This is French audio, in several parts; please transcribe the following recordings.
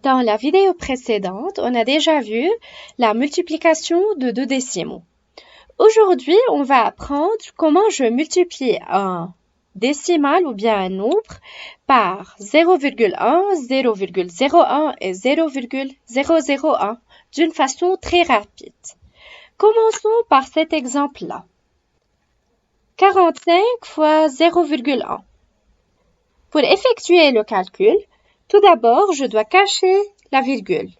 Dans la vidéo précédente, on a déjà vu la multiplication de deux décimaux. Aujourd'hui, on va apprendre comment je multiplie un décimal ou bien un nombre par 0,1, 0,01 et 0,001 d'une façon très rapide. Commençons par cet exemple-là. 45 fois 0,1. Pour effectuer le calcul, tout d'abord, je dois cacher la virgule.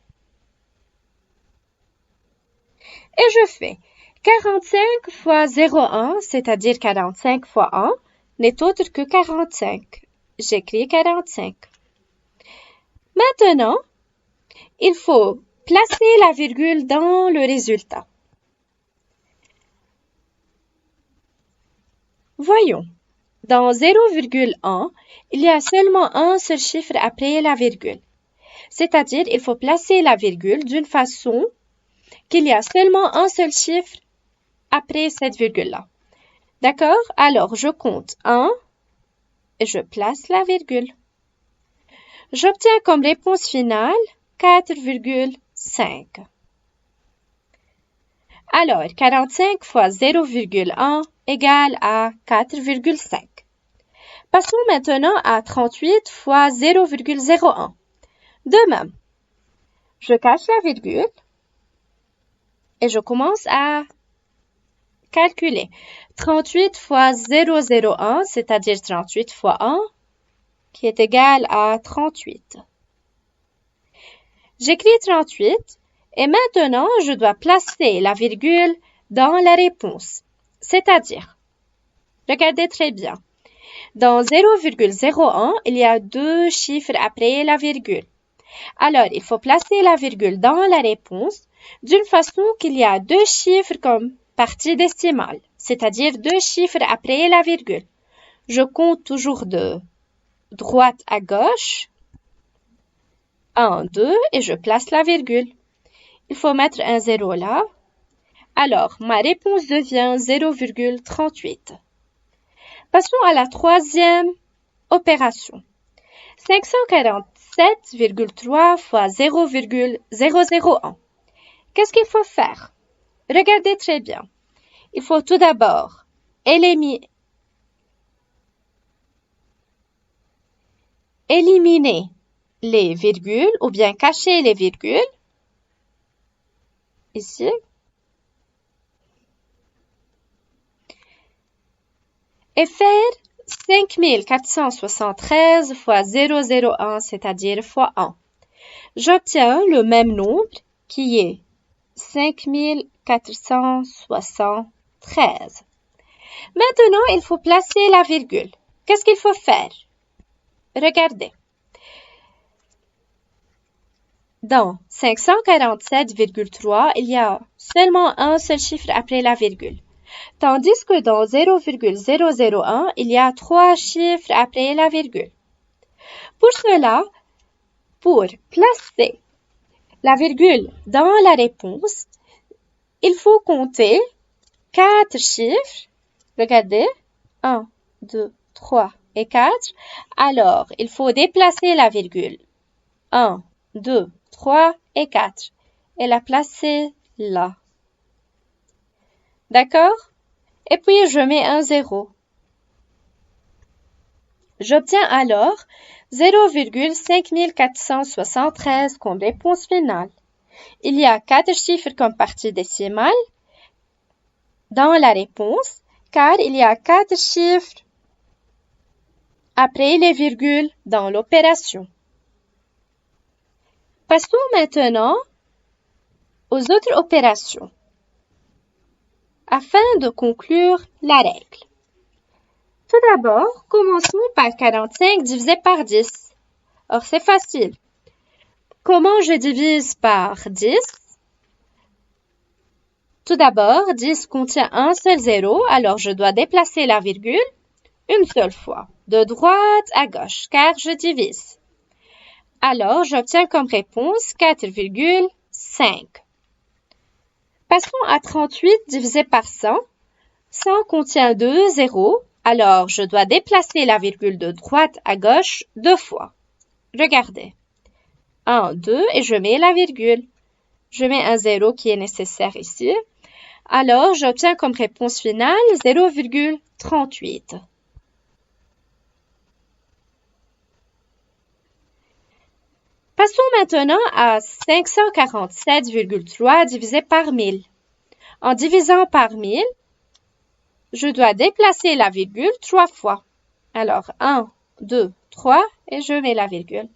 Et je fais 45 fois 0,1, c'est-à-dire 45 fois 1, n'est autre que 45. J'écris 45. Maintenant, il faut placer la virgule dans le résultat. Voyons. Dans 0,1, il y a seulement un seul chiffre après la virgule. C'est-à-dire, il faut placer la virgule d'une façon qu'il y a seulement un seul chiffre après cette virgule-là. D'accord? Alors, je compte 1 et je place la virgule. J'obtiens comme réponse finale 4,5. Alors, 45 fois 0,1 égale à 4,5. Passons maintenant à 38 fois 0,01. De même, je cache la virgule et je commence à calculer. 38 fois 0,01, c'est-à-dire 38 fois 1, qui est égal à 38. J'écris 38 et maintenant je dois placer la virgule dans la réponse. C'est-à-dire, regardez très bien. Dans 0,01, il y a deux chiffres après la virgule. Alors, il faut placer la virgule dans la réponse d'une façon qu'il y a deux chiffres comme partie décimale, c'est-à-dire deux chiffres après la virgule. Je compte toujours de droite à gauche. 1, 2 et je place la virgule. Il faut mettre un 0 là. Alors, ma réponse devient 0,38. Passons à la troisième opération. 547,3 fois 0,001. Qu'est-ce qu'il faut faire? Regardez très bien. Il faut tout d'abord éliminer les virgules ou bien cacher les virgules. Ici. Et faire 5473 fois 001, c'est-à-dire fois 1. J'obtiens le même nombre qui est 5473. Maintenant, il faut placer la virgule. Qu'est-ce qu'il faut faire? Regardez. Dans 547,3, il y a seulement un seul chiffre après la virgule. Tandis que dans 0,001, il y a trois chiffres après la virgule. Pour cela, pour placer la virgule dans la réponse, il faut compter 4 chiffres. Regardez, 1, 2, 3 et 4. Alors, il faut déplacer la virgule. 1, 2, 3 et 4. Et la placer là. D'accord? Et puis, je mets un 0. J'obtiens alors 0,5473 comme réponse finale. Il y a 4 chiffres comme partie décimale dans la réponse, car il y a 4 chiffres après les virgules dans l'opération. Passons maintenant aux autres opérations, afin de conclure la règle. Tout d'abord, commençons par 45 divisé par 10. Or, c'est facile. Comment je divise par 10? Tout d'abord, 10 contient un seul 0, alors je dois déplacer la virgule une seule fois, de droite à gauche, car je divise. Alors, j'obtiens comme réponse 4,5. Passons à 38 divisé par 100. 100 contient 2 zéros, alors je dois déplacer la virgule de droite à gauche deux fois. Regardez. 1, 2 et je mets la virgule. Je mets un 0 qui est nécessaire ici. Alors, j'obtiens comme réponse finale 0,38. Passons maintenant à 547,3 divisé par 1000. En divisant par 1000, je dois déplacer la virgule 3 fois. Alors, 1, 2, 3 et je mets la virgule.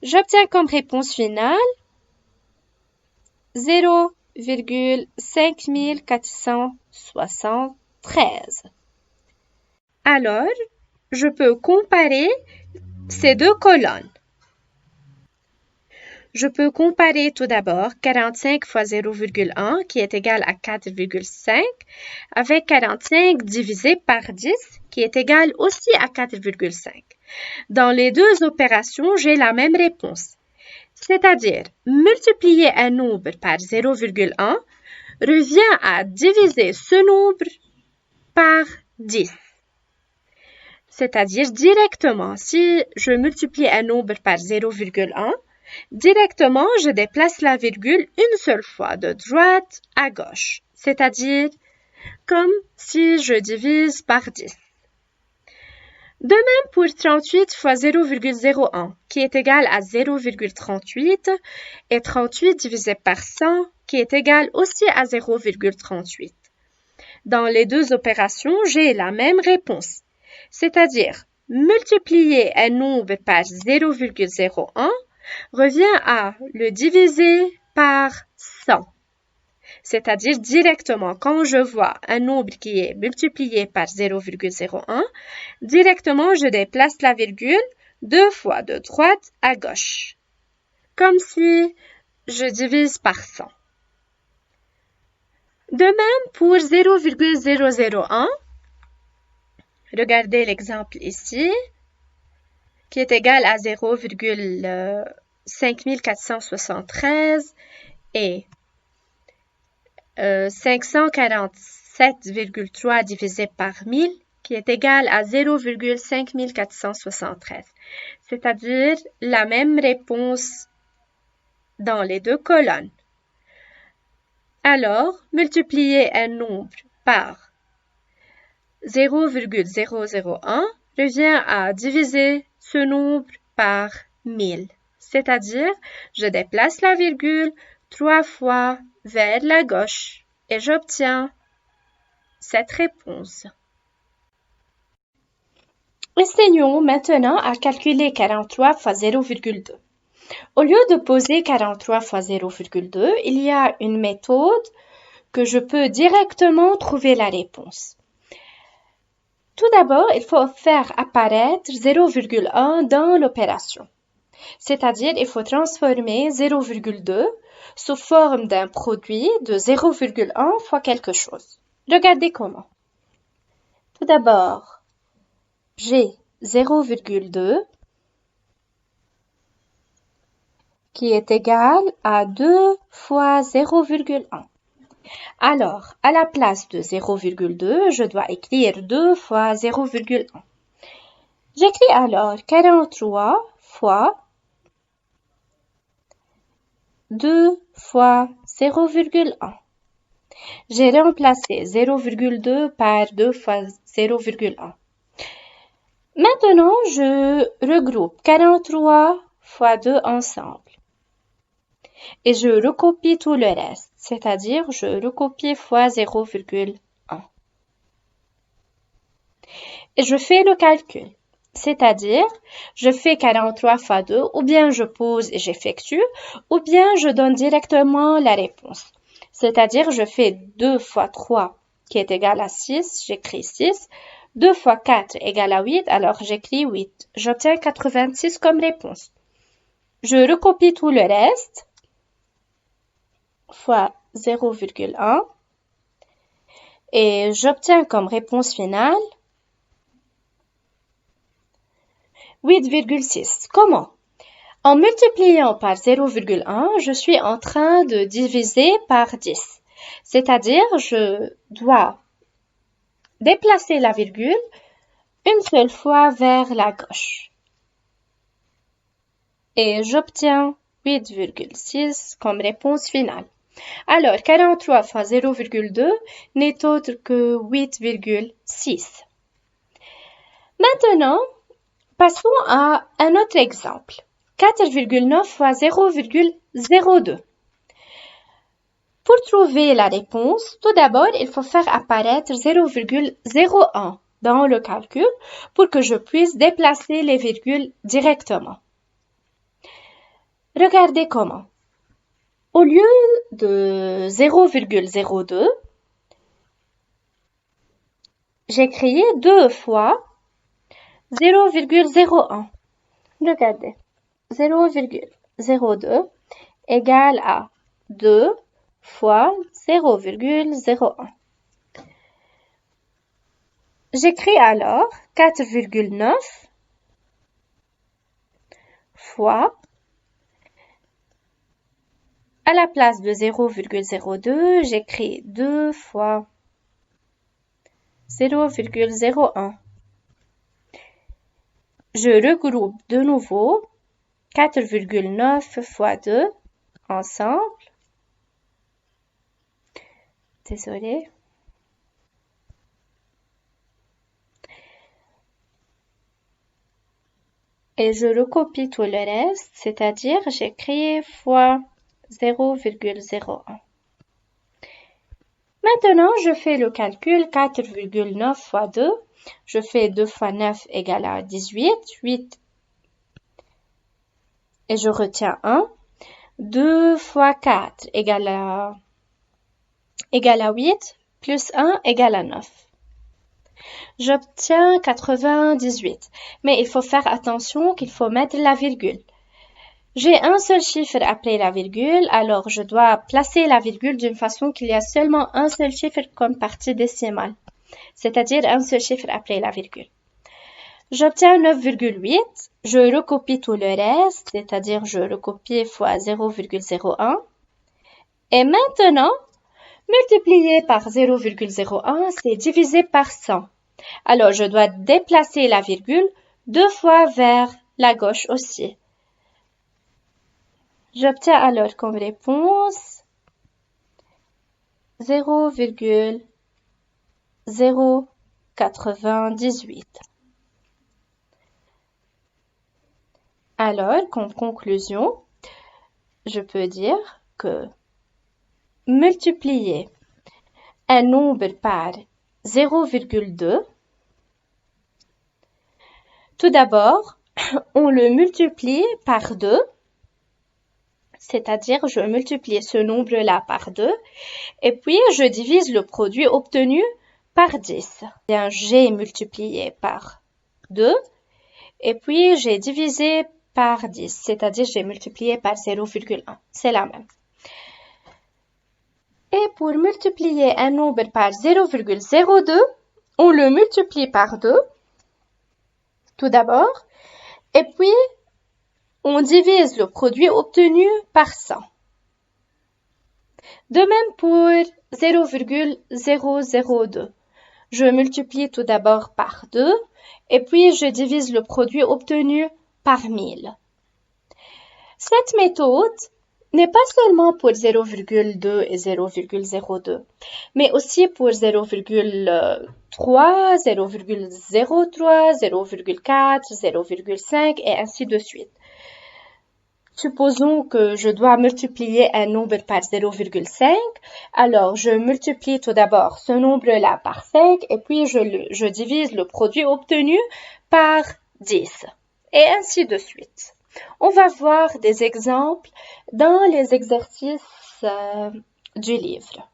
J'obtiens comme réponse finale 0,5473. Alors, je peux comparer ces deux colonnes. Je peux comparer tout d'abord 45 fois 0,1 qui est égal à 4,5 avec 45 divisé par 10 qui est égal aussi à 4,5. Dans les deux opérations, j'ai la même réponse. C'est-à-dire, multiplier un nombre par 0,1 revient à diviser ce nombre par 10. C'est-à-dire, directement, si je multiplie un nombre par 0,1, directement, je déplace la virgule une seule fois de droite à gauche, c'est-à-dire comme si je divise par 10. De même pour 38 fois 0,01, qui est égal à 0,38, et 38 divisé par 100, qui est égal aussi à 0,38. Dans les deux opérations, j'ai la même réponse, c'est-à-dire multiplier un nombre par 0,01 revient à le diviser par 100. C'est-à-dire directement, quand je vois un nombre qui est multiplié par 0,01, directement, je déplace la virgule deux fois de droite à gauche, comme si je divise par 100. De même, pour 0,001, regardez l'exemple ici, qui est égal à 0,5473 et 547,3 divisé par 1000, qui est égal à 0,5473. C'est-à-dire la même réponse dans les deux colonnes. Alors, multiplier un nombre par 0,001 revient à diviser ce nombre par 1000. C'est-à-dire, je déplace la virgule 3 fois vers la gauche et j'obtiens cette réponse. Essayons maintenant à calculer 43 fois 0,2. Au lieu de poser 43 fois 0,2, il y a une méthode que je peux directement trouver la réponse. Tout d'abord, il faut faire apparaître 0,1 dans l'opération. C'est-à-dire, il faut transformer 0,2 sous forme d'un produit de 0,1 fois quelque chose. Regardez comment. Tout d'abord, j'ai 0,2 qui est égal à 2 fois 0,1. Alors, à la place de 0,2, je dois écrire 2 fois 0,1. J'écris alors 43 fois 2 fois 0,1. J'ai remplacé 0,2 par 2 fois 0,1. Maintenant, je regroupe 43 fois 2 ensemble. Et je recopie tout le reste, c'est-à-dire je recopie fois 0,1. Et je fais le calcul, c'est-à-dire je fais 43 fois 2, ou bien je pose et j'effectue, ou bien je donne directement la réponse. C'est-à-dire je fais 2 fois 3 qui est égal à 6, j'écris 6. 2 fois 4 égale à 8, alors j'écris 8. J'obtiens 86 comme réponse. Je recopie tout le reste fois 0,1 et j'obtiens comme réponse finale 8,6. Comment? En multipliant par 0,1, je suis en train de diviser par 10. C'est-à-dire, je dois déplacer la virgule une seule fois vers la gauche. Et j'obtiens 8,6 comme réponse finale. Alors, 43 fois 0,2 n'est autre que 8,6. Maintenant, passons à un autre exemple. 4,9 fois 0,02. Pour trouver la réponse, tout d'abord, il faut faire apparaître 0,01 dans le calcul pour que je puisse déplacer les virgules directement. Regardez comment. Au lieu de 0,02, j'ai créé 2 fois 0,01. Regardez. 0,02 égale à 2 fois 0,01. J'écris alors 4,9 fois, à la place de 0,02, j'écris 2 fois 0,01. Je regroupe de nouveau 4,9 fois 2 ensemble. Désolée. Et je recopie tout le reste, c'est-à-dire j'écris fois 0,01. Maintenant, je fais le calcul 4,9 fois 2. Je fais 2 fois 9 égale à 18. 8. Et je retiens 1. 2 fois 4 égale à 8. Plus 1 égale à 9. J'obtiens 98. Mais il faut faire attention qu'il faut mettre la virgule. J'ai un seul chiffre après la virgule, alors je dois placer la virgule d'une façon qu'il y a seulement un seul chiffre comme partie décimale, c'est-à-dire un seul chiffre après la virgule. J'obtiens 9,8, je recopie tout le reste, c'est-à-dire je recopie fois 0,01. Et maintenant, multiplier par 0,01, c'est diviser par 100. Alors je dois déplacer la virgule 2 fois vers la gauche aussi. J'obtiens alors comme réponse 0,098. Alors, comme conclusion, je peux dire que multiplier un nombre par 0,2, tout d'abord, on le multiplie par 2. C'est-à-dire, je multiplie ce nombre-là par 2 et puis je divise le produit obtenu par 10. Bien, j'ai multiplié par 2 et puis j'ai divisé par 10, c'est-à-dire j'ai multiplié par 0,1. C'est la même. Et pour multiplier un nombre par 0,02, on le multiplie par 2, tout d'abord, et puis on divise le produit obtenu par 100. De même pour 0,002. Je multiplie tout d'abord par 2 et puis je divise le produit obtenu par 1000. Cette méthode n'est pas seulement pour 0,2 et 0,02, mais aussi pour 0,3, 0,03, 0,4, 0,5 et ainsi de suite. Supposons que je dois multiplier un nombre par 0,5. Alors, je multiplie tout d'abord ce nombre-là par 5 et puis je divise le produit obtenu par 10. Et ainsi de suite. On va voir des exemples dans les exercices du livre.